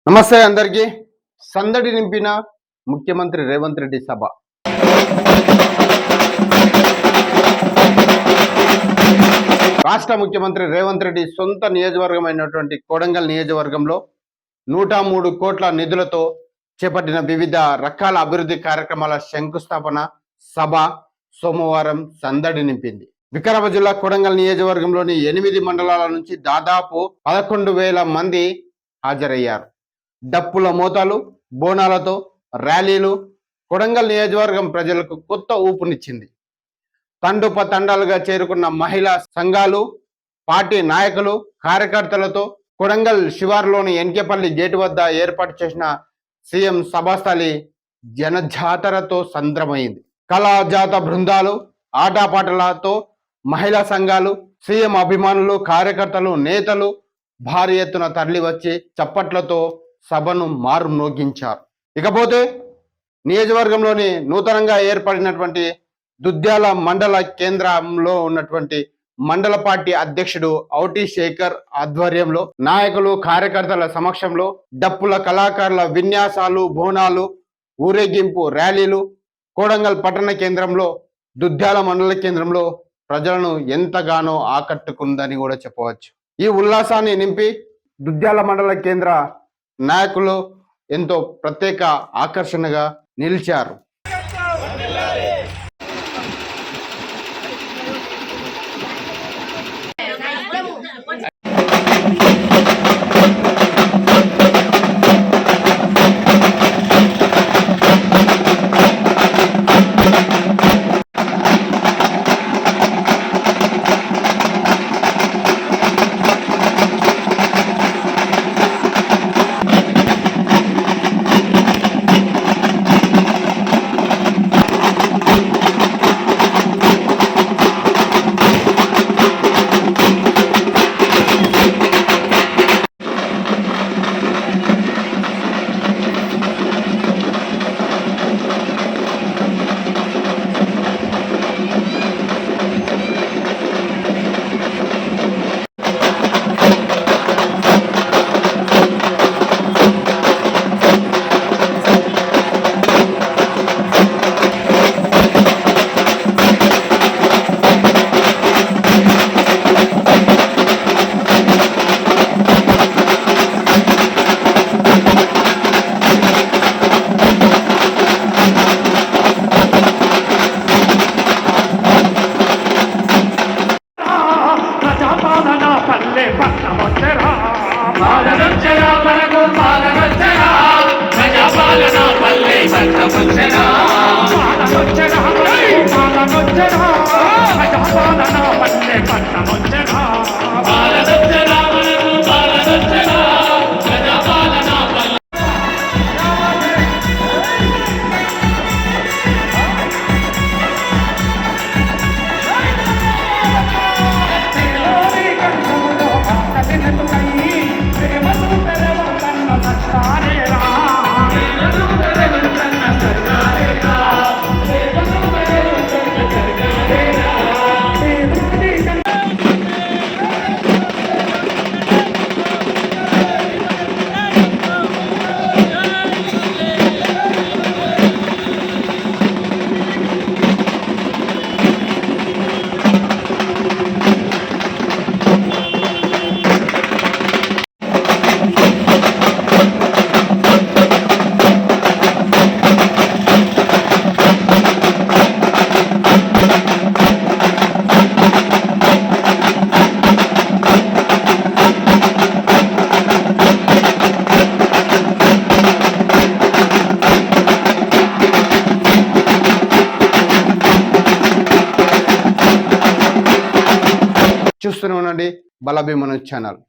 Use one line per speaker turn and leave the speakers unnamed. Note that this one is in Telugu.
నమస్తే అందరికీ. సందడి నింపిన ముఖ్యమంత్రి రేవంత్ రెడ్డి సభ. రాష్ట్ర ముఖ్యమంత్రి రేవంత్ రెడ్డి సొంత నియోజకవర్గమైనటువంటి కొడంగల్ నియోజకవర్గంలో 103 కోట్ల నిధులతో చేపట్టిన వివిధ రకాల అభివృద్ధి కార్యక్రమాల శంకుస్థాపన సభ సోమవారం సందడి నింపింది. వికారాబాద్ జిల్లా కొడంగల్ నియోజకవర్గంలోని 8 మండలాల నుంచి దాదాపు 11,000 మంది హాజరయ్యారు. డప్పుల మోతాలు, బోనాలతో ర్యాలీలు కొడంగల్ నియోజకవర్గం ప్రజలకు కొత్త ఊపునిచ్చింది. తండాలుగా చేరుకున్న మహిళా సంఘాలు, పార్టీ నాయకులు, కార్యకర్తలతో కొడంగల్ శివార్లోని ఎన్కేపల్లి గేటు వద్ద ఏర్పాటు చేసిన సీఎం సభాస్థలి జనజాతరతో సంద్రమైంది. కళాజాత బృందాలు, ఆటపాటలతో మహిళా సంఘాలు, సీఎం అభిమానులు, కార్యకర్తలు, నేతలు భారీ ఎత్తున తరలి వచ్చి చప్పట్లతో సభను మారుమ్రోగించారు. ఇకపోతే నియోజకవర్గంలోని నూతనంగా ఏర్పడినటువంటి దుద్యాల మండల కేంద్రంలో ఉన్నటువంటి మండల పార్టీ అధ్యక్షుడు ఔటి శేఖర్ ఆధ్వర్యంలో నాయకులు, కార్యకర్తల సమక్షంలో డప్పుల కళాకారుల విన్యాసాలు, బోనాలు, ఊరేగింపు ర్యాలీలు కొడంగల్ పట్టణ కేంద్రంలో, దుద్యాల మండల కేంద్రంలో ప్రజలను ఎంతగానో ఆకట్టుకుందని కూడా చెప్పవచ్చు. ఈ ఉల్లాసాన్ని నింపి దుద్యాల మండల కేంద్ర నాయకులు ఎంతో ప్రత్యేక ఆకర్షణగా నిలిచారు. చూస్తూనే ఉండండి బలభీమను ఛానల్.